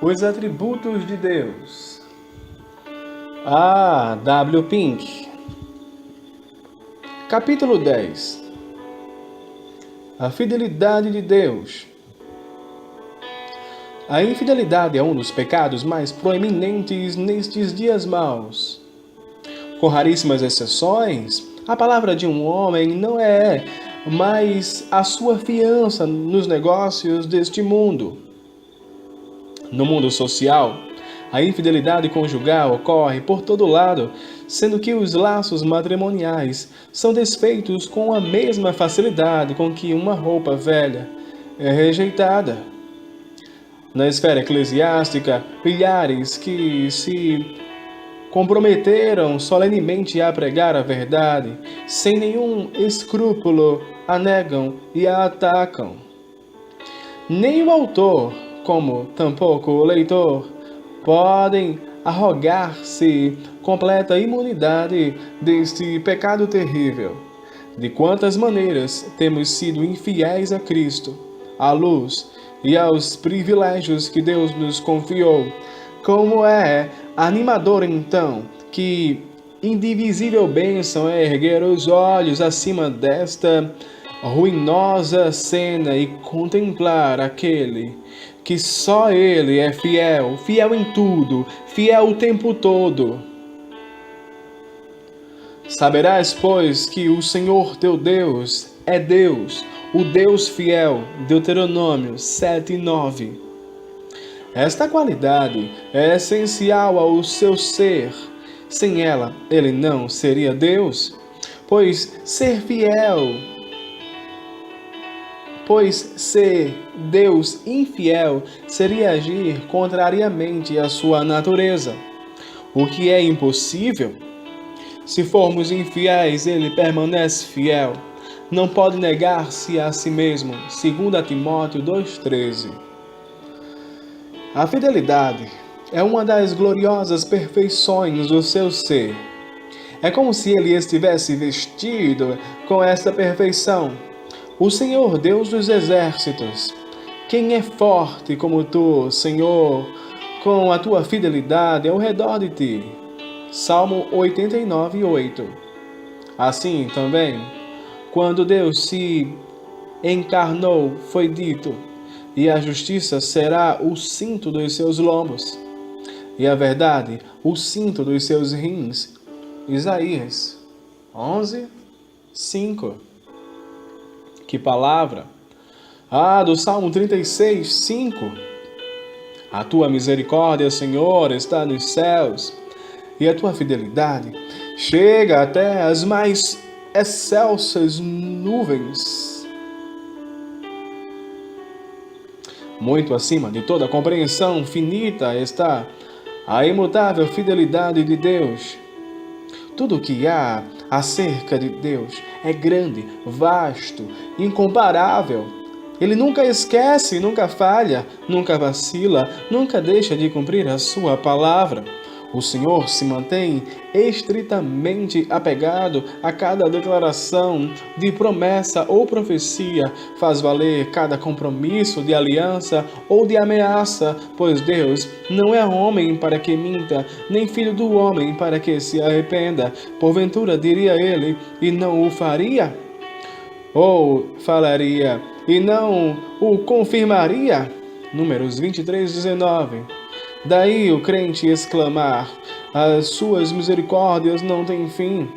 Os atributos de Deus. A. W. Pink. Capítulo 10. A fidelidade de Deus. A infidelidade é um dos pecados mais proeminentes nestes dias maus. Com raríssimas exceções, a palavra de um homem não é mais a sua fiança nos negócios deste mundo. No mundo social, a infidelidade conjugal ocorre por todo lado, sendo que os laços matrimoniais são desfeitos com a mesma facilidade com que uma roupa velha é rejeitada. Na esfera eclesiástica, milhares que se comprometeram solenemente a pregar a verdade, sem nenhum escrúpulo, a negam e a atacam. Nem o autor, como tampouco o leitor, podem arrogar-se completa imunidade deste pecado terrível. De quantas maneiras temos sido infiéis a Cristo, à luz e aos privilégios que Deus nos confiou. Como é animador, então, que indivisível bênção é erguer os olhos acima desta ruinosa cena e contemplar aquele que só Ele é fiel, fiel em tudo, fiel o tempo todo. Saberás, pois, que o Senhor teu Deus é Deus, o Deus fiel. Deuteronômio 7:9. Esta qualidade é essencial ao seu ser. Sem ela, ele não seria Deus, pois ser Deus infiel seria agir contrariamente à sua natureza, o que é impossível. Se formos infiéis, ele permanece fiel. Não pode negar-se a si mesmo. 2 Timóteo 2,13. A fidelidade é uma das gloriosas perfeições do seu ser. É como se ele estivesse vestido com esta perfeição. O Senhor Deus dos exércitos. Quem é forte como tu, Senhor, com a tua fidelidade ao redor de ti? Salmo 89:8. Assim também, quando Deus se encarnou, foi dito: e a justiça será o cinto dos seus lombos, e a verdade o cinto dos seus rins. Isaías 11:5. Que palavra! Do Salmo 36:5. A tua misericórdia, Senhor, está nos céus, e a tua fidelidade chega até as mais excelsas nuvens. Muito acima de toda compreensão finita está a imutável fidelidade de Deus. Tudo o que há acerca de Deus é grande, vasto, incomparável. Ele nunca esquece, nunca falha, nunca vacila, nunca deixa de cumprir a sua palavra. O Senhor se mantém estritamente apegado a cada declaração de promessa ou profecia, faz valer cada compromisso de aliança ou de ameaça, pois Deus não é homem para que minta, nem filho do homem para que se arrependa. Porventura diria ele e não o faria? Ou falaria e não o confirmaria? Números 23:19. Daí o crente exclamar: as suas misericórdias não têm fim.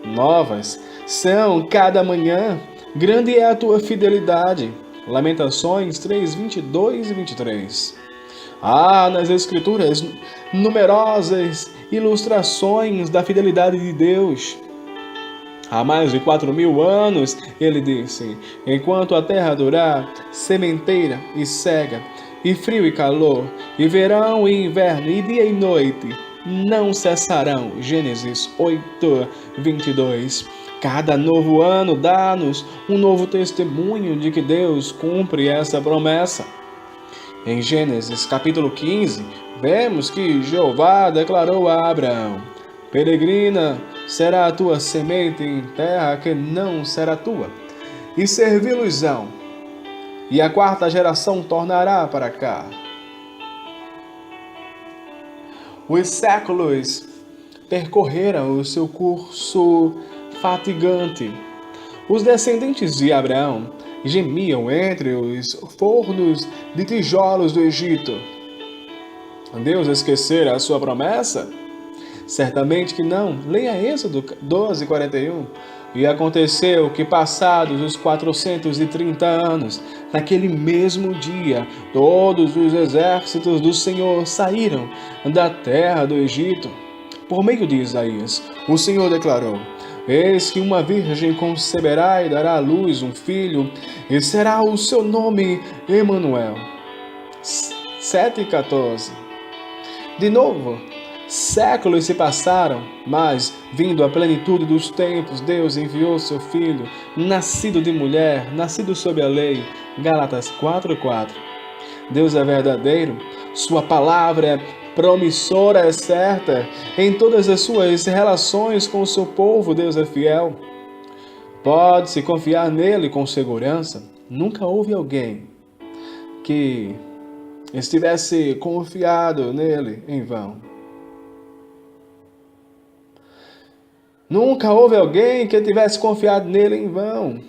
Novas são cada manhã, grande é a tua fidelidade. Lamentações 3:22 e 23. Nas Escrituras, numerosas ilustrações da fidelidade de Deus. Há mais de 4.000 anos, ele disse: enquanto a terra durar, sementeira e cega, e frio e calor, e verão e inverno, e dia e noite, não cessarão. Gênesis 8:22. Cada novo ano dá-nos um novo testemunho de que Deus cumpre essa promessa. Em Gênesis capítulo 15, vemos que Jeová declarou a Abraão: peregrina será a tua semente em terra que não será tua, e servi-los-ão, e a quarta geração tornará para cá. Os séculos percorreram o seu curso fatigante. Os descendentes de Abraão gemiam entre os fornos de tijolos do Egito. Deus esquecera a sua promessa? Certamente que não. Leia Êxodo 12:41. E aconteceu que, passados os 430 anos, naquele mesmo dia, todos os exércitos do Senhor saíram da terra do Egito. Por meio de Isaías, o Senhor declarou: Eis que uma virgem conceberá e dará à luz um filho, e será o seu nome Emanuel. 7:14. De novo, séculos se passaram, mas, vindo a plenitude dos tempos, Deus enviou seu Filho, nascido de mulher, nascido sob a lei. Gálatas 4:4. Deus é verdadeiro, sua palavra é promissora, é certa. Em todas as suas relações com o seu povo, Deus é fiel. Pode-se confiar nele com segurança. Nunca houve alguém que estivesse confiado nele em vão. Nunca houve alguém que tivesse confiado nele em vão.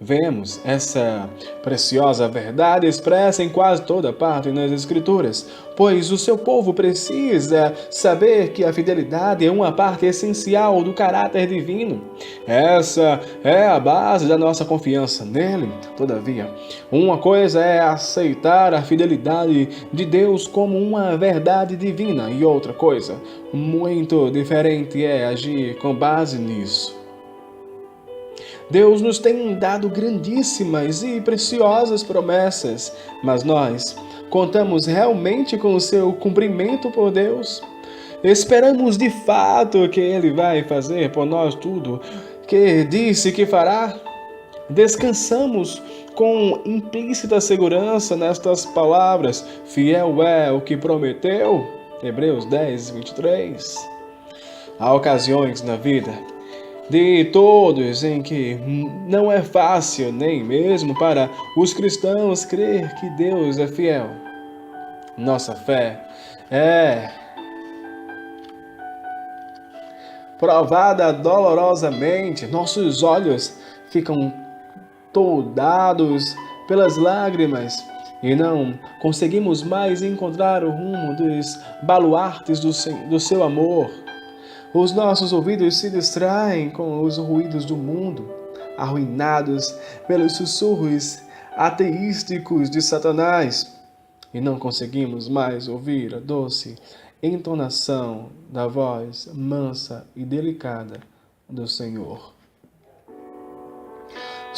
Vemos essa preciosa verdade expressa em quase toda parte nas Escrituras, pois o seu povo precisa saber que a fidelidade é uma parte essencial do caráter divino. Essa é a base da nossa confiança nele. Todavia, uma coisa é aceitar a fidelidade de Deus como uma verdade divina, e outra coisa muito diferente é agir com base nisso. Deus nos tem dado grandíssimas e preciosas promessas, mas nós contamos realmente com o seu cumprimento por Deus? Esperamos de fato que Ele vai fazer por nós tudo que disse que fará? Descansamos com implícita segurança nestas palavras: fiel é o que prometeu. Hebreus 10:23. Há ocasiões na vida de todos em que não é fácil nem mesmo para os cristãos crer que Deus é fiel. Nossa fé é provada dolorosamente, nossos olhos ficam toldados pelas lágrimas e não conseguimos mais encontrar o rumo dos baluartes do seu amor. Os nossos ouvidos se distraem com os ruídos do mundo, arruinados pelos sussurros ateísticos de Satanás, e não conseguimos mais ouvir a doce entonação da voz mansa e delicada do Senhor.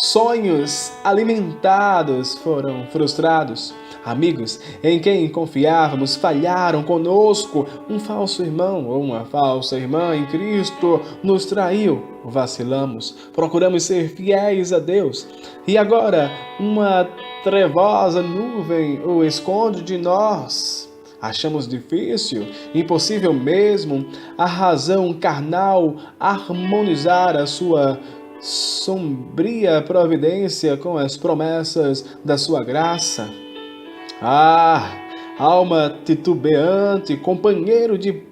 Sonhos alimentados foram frustrados. Amigos em quem confiávamos falharam conosco. Um falso irmão ou uma falsa irmã em Cristo nos traiu. Vacilamos, procuramos ser fiéis a Deus. E agora uma trevosa nuvem o esconde de nós. Achamos difícil, impossível mesmo, a razão carnal harmonizar a sua sombria providência com as promessas da sua graça. Ah, alma titubeante, companheiro de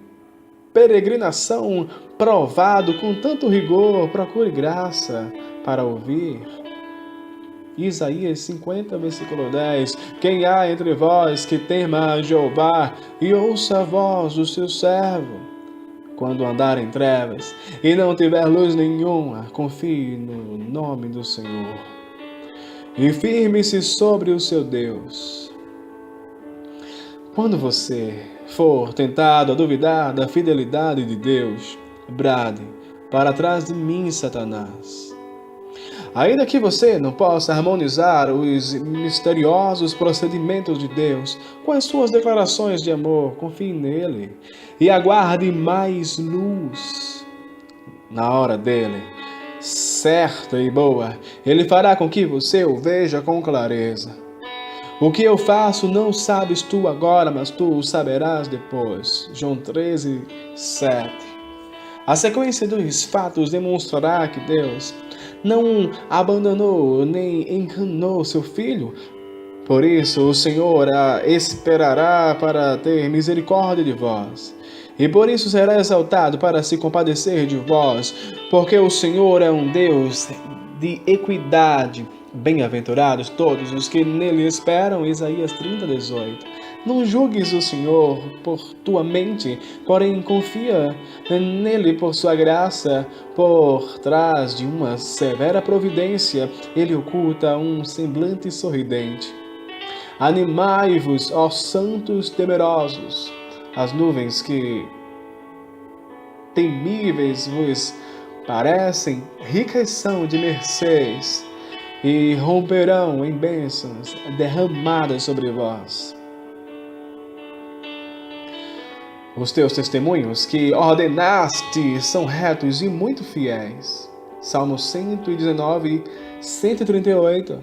peregrinação provado com tanto rigor, procure graça para ouvir. Isaías 50, versículo 10. Quem há entre vós que tema a Jeová e ouça a voz do seu servo? Quando andar em trevas e não tiver luz nenhuma, confie no nome do Senhor e firme-se sobre o seu Deus. Quando você for tentado a duvidar da fidelidade de Deus, brade: para trás de mim, Satanás. Ainda que você não possa harmonizar os misteriosos procedimentos de Deus com as suas declarações de amor, confie nele e aguarde mais luz. Na hora dele, certa e boa, ele fará com que você o veja com clareza. O que eu faço não sabes tu agora, mas tu o saberás depois. João 13:7. A sequência dos fatos demonstrará que Deus não abandonou nem enganou seu filho. Por isso o Senhor esperará para ter misericórdia de vós e por isso será exaltado para se compadecer de vós, porque o Senhor é um Deus de equidade. Bem-aventurados todos os que nele esperam. Isaías 30:18. Não julgues o Senhor por tua mente, porém confia nele por sua graça. Por trás de uma severa providência, ele oculta um semblante sorridente. Animai-vos, ó santos temerosos, as nuvens que temíveis vos parecem, ricas são de mercês, e romperão em bênçãos derramadas sobre vós. Os teus testemunhos que ordenaste são retos e muito fiéis. Salmo 119, 138.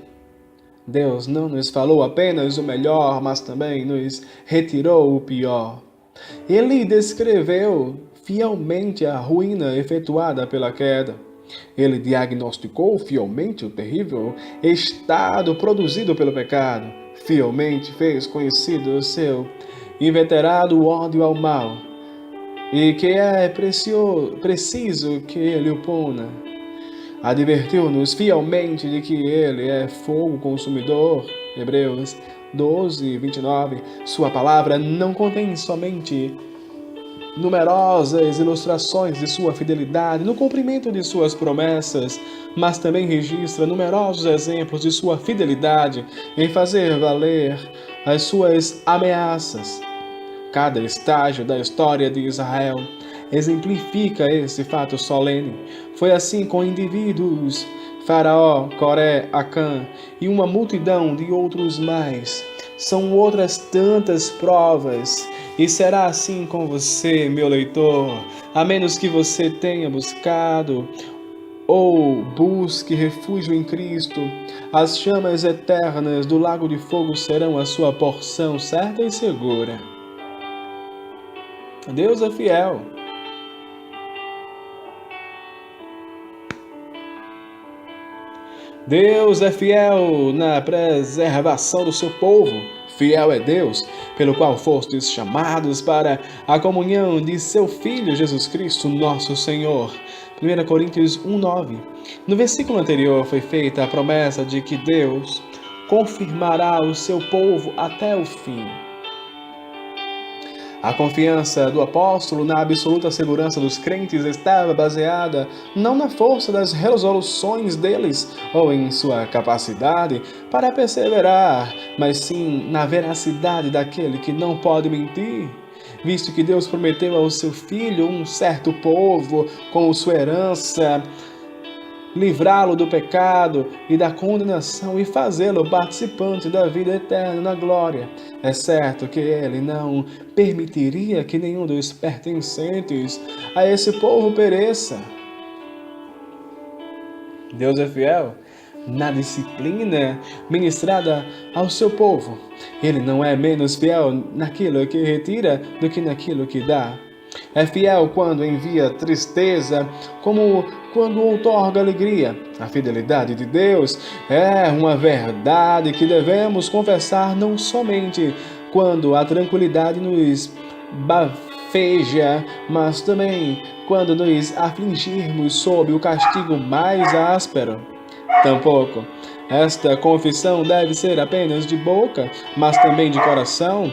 Deus não nos falou apenas o melhor, mas também nos retirou o pior. Ele descreveu fielmente a ruína efetuada pela queda. Ele diagnosticou fielmente o terrível estado produzido pelo pecado. Fielmente fez conhecido o seu inveterado ódio ao mal, e que é preciso que ele o puna. Advertiu-nos fielmente de que ele é fogo consumidor. Hebreus 12:29. Sua palavra não contém somente numerosas ilustrações de sua fidelidade no cumprimento de suas promessas, mas também registra numerosos exemplos de sua fidelidade em fazer valer as suas ameaças. Cada estágio da história de Israel exemplifica esse fato solene. Foi assim com indivíduos, Faraó, Coré, Acã e uma multidão de outros mais. São outras tantas provas, e será assim com você, meu leitor, a menos que você tenha buscado ou busque refúgio em Cristo. As chamas eternas do lago de fogo serão a sua porção certa e segura. Deus é fiel. Deus é fiel na preservação do seu povo. Fiel é Deus, pelo qual fostes chamados para a comunhão de seu Filho Jesus Cristo, nosso Senhor. 1 Coríntios 1:9. No versículo anterior foi feita a promessa de que Deus confirmará o seu povo até o fim. A confiança do apóstolo na absoluta segurança dos crentes estava baseada não na força das resoluções deles ou em sua capacidade para perseverar, mas sim na veracidade daquele que não pode mentir. Visto que Deus prometeu ao seu filho um certo povo como sua herança, livrá-lo do pecado e da condenação e fazê-lo participante da vida eterna na glória. É certo que ele não permitiria que nenhum dos pertencentes a esse povo pereça. Deus é fiel na disciplina ministrada ao seu povo. Ele não é menos fiel naquilo que retira do que naquilo que dá. É fiel quando envia tristeza, como quando outorga alegria. A fidelidade de Deus é uma verdade que devemos confessar não somente quando a tranquilidade nos bafeja, mas também quando nos afligirmos sob o castigo mais áspero. Tampouco esta confissão deve ser apenas de boca, mas também de coração.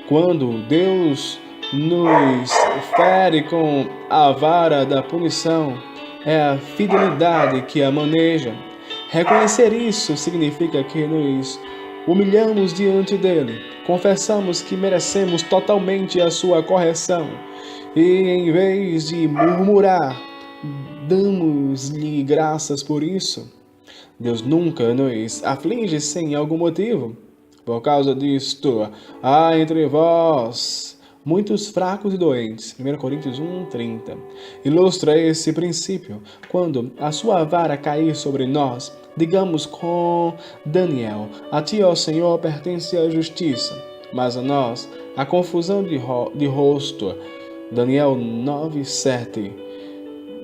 Quando Deus nos fere com a vara da punição, é a fidelidade que a maneja. Reconhecer isso significa que nos humilhamos diante dele, confessamos que merecemos totalmente a sua correção e, em vez de murmurar, damos-lhe graças por isso. Deus nunca nos aflige sem algum motivo. Por causa disto, há entre vós muitos fracos e doentes. 1 Coríntios 1:30. Ilustra esse princípio quando a sua vara cair sobre nós. Digamos com Daniel: a ti, ó Senhor, pertence a justiça, mas a nós a confusão de rosto. Daniel 9:7.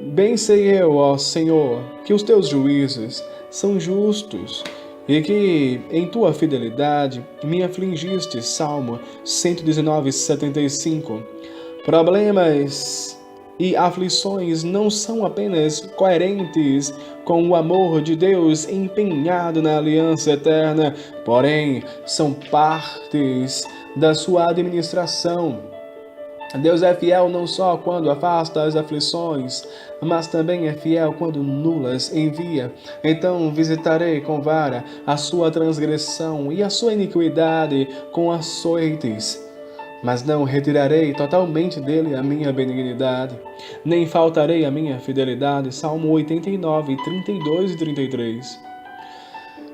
Bem sei eu, ó Senhor, que os teus juízos são justos, e que em tua fidelidade me afligiste. Salmo 119:75. Problemas e aflições não são apenas coerentes com o amor de Deus empenhado na aliança eterna, porém são partes da sua administração. Deus é fiel não só quando afasta as aflições, mas também é fiel quando nulas envia. Então visitarei com vara a sua transgressão e a sua iniquidade com açoites. Mas não retirarei totalmente dele a minha benignidade, nem faltarei a minha fidelidade. Salmo 89, 32 e 33.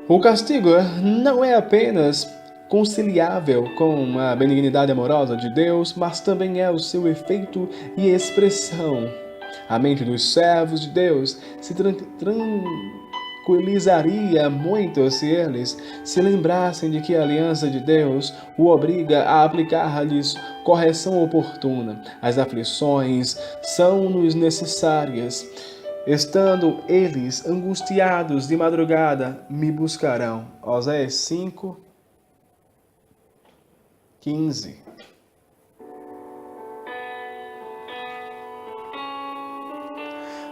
O castigo não é apenas conciliável com a benignidade amorosa de Deus, mas também é o seu efeito e expressão. A mente dos servos de Deus se tranquilizaria muito se eles se lembrassem de que a aliança de Deus o obriga a aplicar-lhes correção oportuna. As aflições são-nos necessárias. Estando eles angustiados de madrugada, me buscarão. Oséias 5, 15.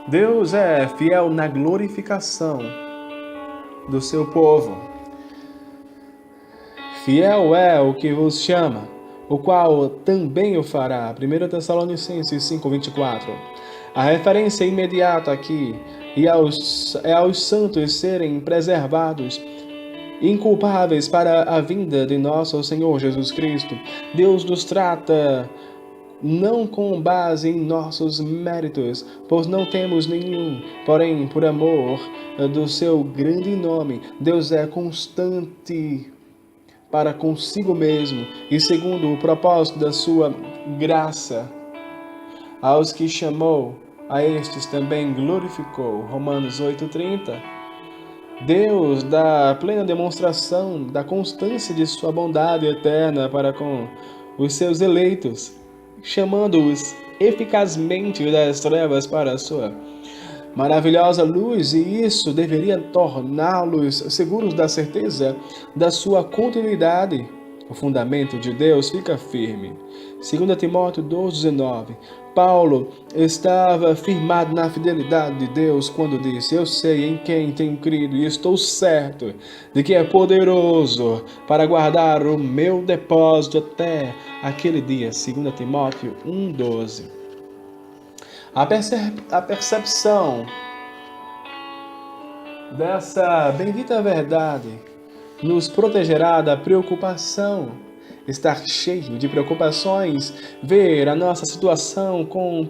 Deus é fiel na glorificação do seu povo. Fiel é o que vos chama, o qual também o fará. 1 Tessalonicenses 5:24. A referência imediata aqui é aos santos serem preservados inculpáveis para a vinda de nosso Senhor Jesus Cristo. Deus nos trata não com base em nossos méritos, pois não temos nenhum, porém, por amor do seu grande nome, Deus é constante para consigo mesmo e segundo o propósito da sua graça. Aos que chamou, a estes também glorificou. Romanos 8:30. Deus dá plena demonstração da constância de sua bondade eterna para com os seus eleitos, chamando-os eficazmente das trevas para a sua maravilhosa luz, e isso deveria torná-los seguros da certeza da sua continuidade. O fundamento de Deus fica firme. 2 Timóteo 2,19. Paulo estava firmado na fidelidade de Deus quando disse: eu sei em quem tenho crido e estou certo de que é poderoso para guardar o meu depósito até aquele dia. 2 Timóteo 1,12. A percepção dessa bendita verdade nos protegerá da preocupação. Estar cheio de preocupações, ver a nossa situação com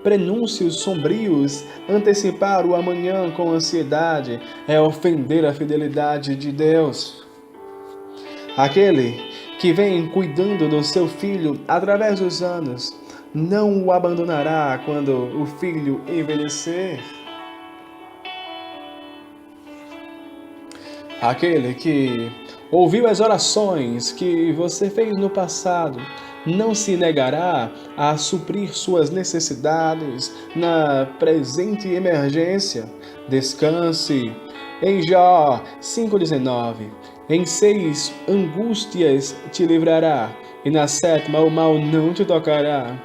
prenúncios sombrios, antecipar o amanhã com ansiedade, é ofender a fidelidade de Deus. Aquele que vem cuidando do seu filho através dos anos, não o abandonará quando o filho envelhecer. Aquele que ouviu as orações que você fez no passado, não se negará a suprir suas necessidades na presente emergência. Descanse. Em Jó 5,19. Em 6 angústias te livrará, e na 7ª o mal não te tocará.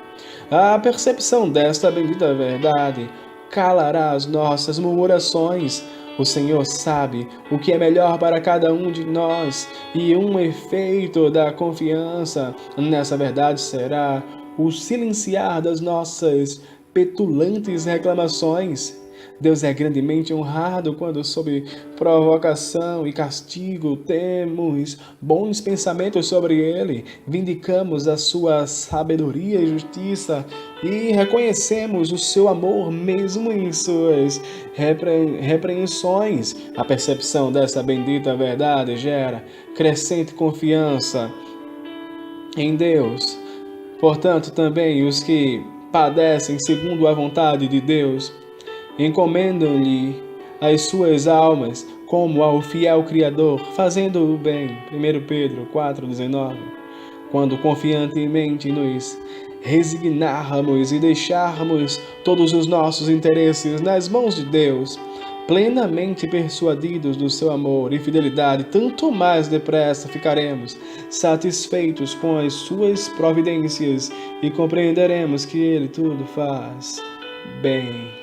A percepção desta bendita verdade calará as nossas murmurações. O Senhor sabe o que é melhor para cada um de nós, e um efeito da confiança nessa verdade será o silenciar das nossas petulantes reclamações. Deus é grandemente honrado quando, sob provocação e castigo, temos bons pensamentos sobre Ele, vindicamos a sua sabedoria e justiça e reconhecemos o seu amor mesmo em suas repreensões. A percepção dessa bendita verdade gera crescente confiança em Deus. Portanto, também os que padecem segundo a vontade de Deus encomendam-lhe as suas almas como ao fiel Criador, fazendo o bem. 1 Pedro 4,19. Quando confiantemente nos resignarmos e deixarmos todos os nossos interesses nas mãos de Deus, plenamente persuadidos do seu amor e fidelidade, tanto mais depressa ficaremos satisfeitos com as suas providências e compreenderemos que Ele tudo faz bem.